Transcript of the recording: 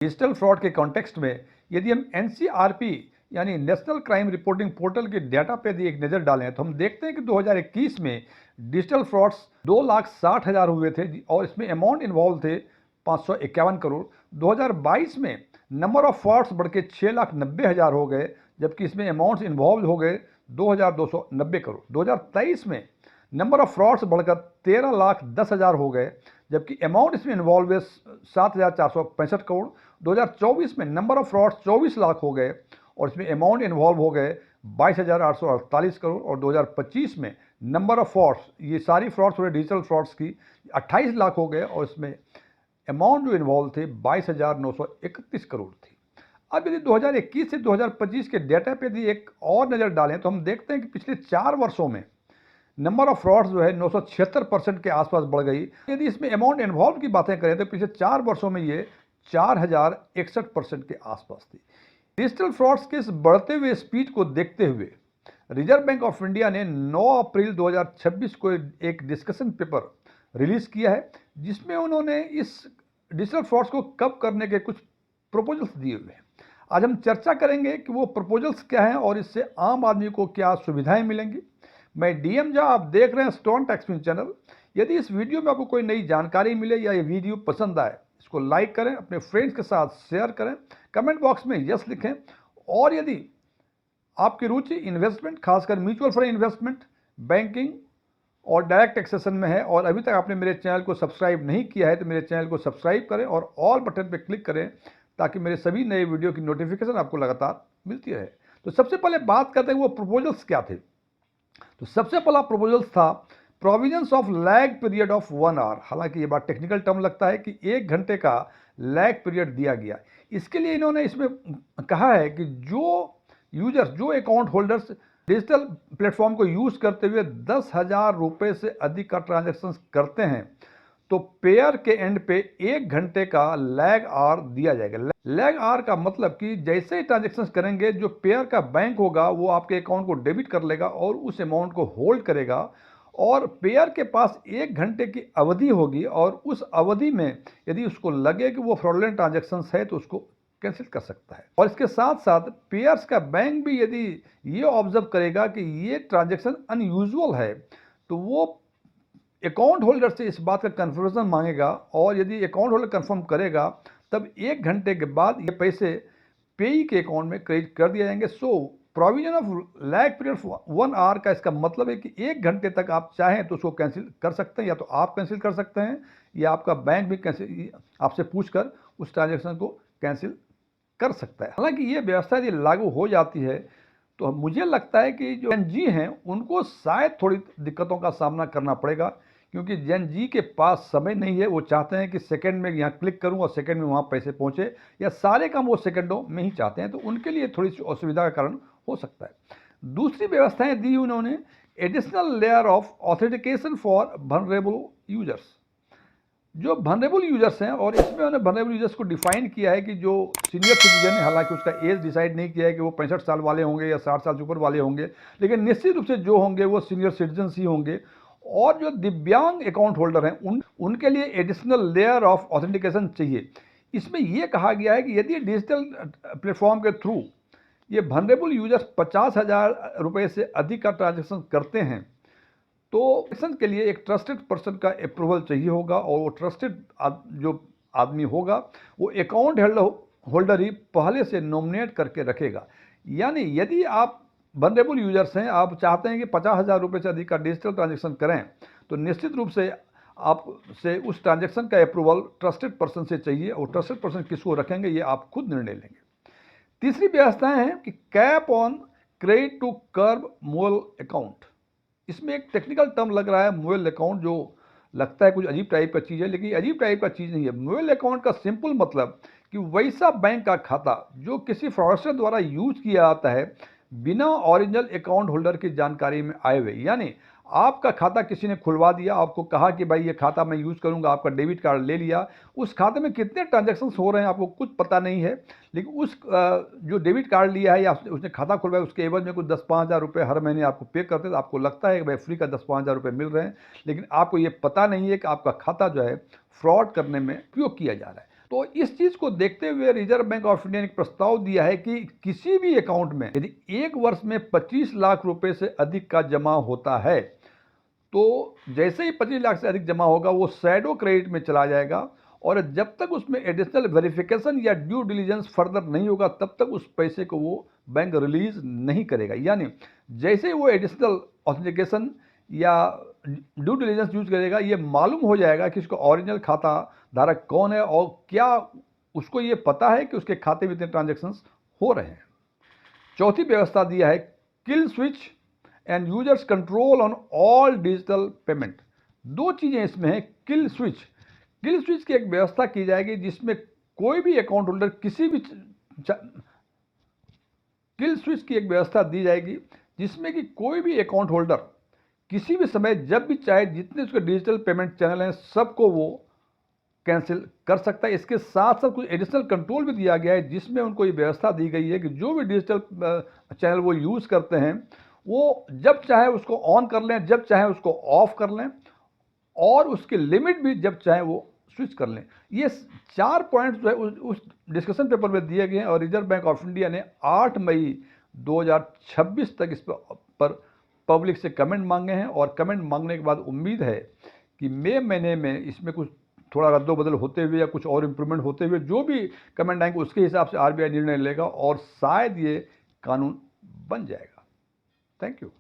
Digital fraud के context में यदि हम एनसीआरपी यानी नेशनल क्राइम रिपोर्टिंग पोर्टल के डाटा पे यदि एक नज़र डालें तो हम देखते हैं कि 2021 में डिजिटल फ्रॉड्स 2,60,000 हुए थे और इसमें अमाउंट इन्वॉल्व थे 551 करोड़। 2022 में नंबर ऑफ फ्रॉड्स बढ़ के 6,90,000 हो गए, जबकि इसमें अमाउंट्स इन्वॉल्व हो गए 2,290 करोड़। 2023 में नंबर ऑफ फ्रॉड्स बढ़कर 13,10,000 हो गए, जबकि अमाउंट इसमें इन्वॉल्व है 7,465 करोड़। 2024 में नंबर ऑफ फ्रॉड्स 24 लाख हो गए और इसमें अमाउंट इन्वॉल्व हो गए 22,848 करोड़। और 2025 में नंबर ऑफ फ्रॉड्स, ये सारी फ्रॉड्स हुए डिजिटल फ्रॉड्स की, 28 लाख हो गए और इसमें अमाउंट जो इन्वॉल्व थे 22,931 करोड़ थी। अब यदि 2021 से 2025 के डेटा पे यदि एक और नज़र डालें तो हम देखते हैं कि पिछले 4 वर्षों में नंबर ऑफ फ्रॉड्स जो है 976% के आसपास बढ़ गई। यदि इसमें अमाउंट इन्वॉल्व की बातें करें तो पिछले 4 वर्षों में ये 4,061% के आसपास थी। डिजिटल फ्रॉड्स के इस बढ़ते हुए स्पीड को देखते हुए रिजर्व बैंक ऑफ इंडिया ने 9 अप्रैल 2026 को एक डिस्कशन पेपर रिलीज किया है, जिसमें उन्होंने इस डिजिटल फ्रॉड्स को कम करने के कुछ प्रपोजल्स दिए हुए हैं। आज हम चर्चा करेंगे कि वो प्रपोजल्स क्या हैं और इससे आम आदमी को क्या सुविधाएं मिलेंगी। मैं डीएम झा, आप देख रहे हैं स्टोन टेक्सपिन चैनल। यदि इस वीडियो में आपको कोई नई जानकारी मिले या ये वीडियो पसंद आए, इसको लाइक करें, अपने फ्रेंड्स के साथ शेयर करें, कमेंट बॉक्स में यस लिखें। और यदि आपकी रुचि इन्वेस्टमेंट, खासकर म्यूचुअल फंड इन्वेस्टमेंट, बैंकिंग और डायरेक्ट टैक्सेशन में है और अभी तक आपने मेरे चैनल को सब्सक्राइब नहीं किया है तो मेरे चैनल को सब्सक्राइब करें और ऑल बटन पर क्लिक करें ताकि मेरे सभी नए वीडियो की नोटिफिकेशन आपको लगातार मिलती रहे। तो सबसे पहले बात करते हैं वो प्रपोजल्स क्या थे। तो सबसे पहला प्रपोजल्स था provisions of lag period of 1 hour. हालांकि ये बात टेक्निकल टर्म लगता है कि 1 घंटे का लैग पीरियड दिया गया। इसके लिए इन्होंने इसमें कहा है कि जो यूजर्स, जो अकाउंट होल्डर्स डिजिटल प्लेटफॉर्म को यूज करते हुए 10,000 रुपये से अधिक का ट्रांजेक्शन करते हैं तो पेयर के एंड पे 1 घंटे का लैग आवर दिया जाएगा। लैग आवर का मतलब कि जैसे ही ट्रांजेक्शन करेंगे, जो पेयर का बैंक होगा वो आपके अकाउंट को डेबिट कर लेगा और उस अमाउंट को होल्ड करेगा और पेयर के पास 1 घंटे की अवधि होगी और उस अवधि में यदि उसको लगे कि वो फ्रॉडलेंट ट्रांजेक्शन है तो उसको कैंसिल कर सकता है। और इसके साथ साथ पेयर्स का बैंक भी यदि ये ऑब्जर्व करेगा कि ये ट्रांजेक्शन अनयूजुअल है तो वो अकाउंट होल्डर से इस बात का कन्फर्मेशन मांगेगा और यदि अकाउंट होल्डर कंफर्म करेगा तब 1 घंटे के बाद ये पैसे पेई के अकाउंट में क्रेडिट कर दिए जाएंगे। So provision of lag period 1 hour का इसका मतलब है कि 1 घंटे तक आप चाहें तो उसको कैंसिल कर सकते हैं, या तो आप कैंसिल कर सकते हैं या आपका बैंक भी कैंसिल आपसे पूछकर उस ट्रांजेक्शन को कैंसिल कर सकता है। हालांकि ये व्यवस्था यदि लागू हो जाती है तो मुझे लगता है कि जो जेन जी हैं उनको शायद थोड़ी दिक्कतों का सामना करना पड़ेगा, क्योंकि जेन जी के पास समय नहीं है। वो चाहते हैं कि सेकंड में यहाँ क्लिक करूँ और सेकंड में वहाँ पैसे पहुँचे, या सारे काम वो सेकंडों में ही चाहते हैं, तो उनके लिए थोड़ी सी असुविधा का कारण हो सकता है। दूसरी व्यवस्थाएं दी उन्होंने additional layer of authentication for vulnerable users. जो वनरेबल यूजर्स हैं, और इसमें उन्होंने वनरेबल यूजर्स को डिफाइन किया है कि जो सीनियर सिटीजन है, हालांकि उसका एज डिसाइड नहीं किया है कि वो 65 साल वाले होंगे या 60 साल से ऊपर वाले होंगे, लेकिन निश्चित रूप से जो होंगे वो सीनियर सिटीजन ही होंगे। और जो दिव्यांग अकाउंट होल्डर हैं उनके लिए एडिशनल लेयर ऑफ ऑथेंटिकेशन चाहिए। इसमें यह कहा गया है कि यदि डिजिटल प्लेटफॉर्म के थ्रू ये वनरेबल यूजर्स 50,000 रुपये से अधिक का ट्रांजेक्शन करते हैं तो ट्रांजेक्शन के लिए एक ट्रस्टेड पर्सन का अप्रूवल चाहिए होगा, और वो ट्रस्टेड जो आदमी होगा वो अकाउंट होल्डर ही पहले से नॉमिनेट करके रखेगा। यानी यदि आप वनरेबल यूजर्स हैं, आप चाहते हैं कि 50,000 रुपये से अधिक का डिजिटल ट्रांजेक्शन करें, तो निश्चित रूप से आपसे उस ट्रांजेक्शन का अप्रूवल ट्रस्टेड पर्सन से चाहिए, और ट्रस्टेड पर्सन किसको रखेंगे ये आप खुद निर्णय लेंगे। तीसरी व्यवस्थाएं हैं कि cap on credit to curb mule account. इसमें एक टेक्निकल टर्म लग रहा है मोबाइल अकाउंट, जो लगता है कुछ अजीब टाइप का चीज़ है, लेकिन अजीब टाइप का चीज़ नहीं है। मोबाइल अकाउंट का सिंपल मतलब कि वैसा बैंक का खाता जो किसी फ्रॉडस्टर द्वारा यूज किया जाता है बिना ओरिजिनल अकाउंट होल्डर की जानकारी में आए हुए। यानी आपका खाता किसी ने खुलवा दिया, आपको कहा कि भाई ये खाता मैं यूज़ करूंगा, आपका डेबिट कार्ड ले लिया, उस खाते में कितने ट्रांजैक्शंस हो रहे हैं आपको कुछ पता नहीं है, लेकिन उस जो डेबिट कार्ड लिया है या उसने खाता खुलवाया उसके एवज में कुछ 10-5 हज़ार रुपये हर महीने आपको पे करते हैं, तो आपको लगता है कि भाई फ्री का 10-5 हज़ार रुपये मिल रहे हैं, लेकिन आपको ये पता नहीं है कि आपका खाता जो है फ्रॉड करने में उपयोग किया जा रहा है। तो इस चीज़ को देखते हुए रिजर्व बैंक ऑफ इंडिया ने एक प्रस्ताव दिया है कि किसी भी अकाउंट में यदि एक वर्ष में 25 लाख रुपए से अधिक का जमा होता है तो जैसे ही 25 लाख से अधिक जमा होगा वो शैडो क्रेडिट में चला जाएगा और जब तक उसमें एडिशनल वेरिफिकेशन या ड्यू डिलीजेंस फर्दर नहीं होगा तब तक उस पैसे को वो बैंक रिलीज नहीं करेगा। यानी जैसे ही वो एडिशनल ऑथेंटिकेशन या ड्यू डिलीजेंस यूज करेगा ये मालूम हो जाएगा कि उसका ओरिजिनल खाता धारक कौन है और क्या उसको ये पता है कि उसके खाते में इतने ट्रांजेक्शन्स हो रहे हैं। चौथी व्यवस्था दिया है kill switch and users control on all digital payment. दो चीजें इसमें हैं। किल स्विच की एक व्यवस्था की जाएगी जिसमें कोई भी अकाउंट होल्डर किसी भी किल स्विच की एक व्यवस्था दी जाएगी जिसमें कि कोई भी अकाउंट होल्डर किसी भी समय जब भी चाहे जितने उसके डिजिटल पेमेंट चैनल हैं सबको वो कैंसिल कर सकता है। इसके साथ साथ कुछ एडिशनल कंट्रोल भी दिया गया है जिसमें उनको ये व्यवस्था दी गई है कि जो भी डिजिटल चैनल वो यूज़ करते हैं वो जब चाहे उसको ऑन कर लें, जब चाहे उसको ऑफ कर लें और उसकी लिमिट भी जब चाहे वो स्विच कर लें। ये 4 पॉइंट्स जो है उस डिस्कशन पेपर में दिए गए हैं और रिजर्व बैंक ऑफ इंडिया ने 8 मई 2026 तक इस पर पब्लिक से कमेंट मांगे हैं और कमेंट मांगने के बाद उम्मीद है कि मई महीने में इसमें कुछ थोड़ा रद्दोबदल होते हुए या कुछ और इम्प्रूवमेंट होते हुए जो भी कमेंट आएंगे उसके हिसाब से आरबीआई निर्णय लेगा और शायद ये कानून बन जाएगा। Thank you.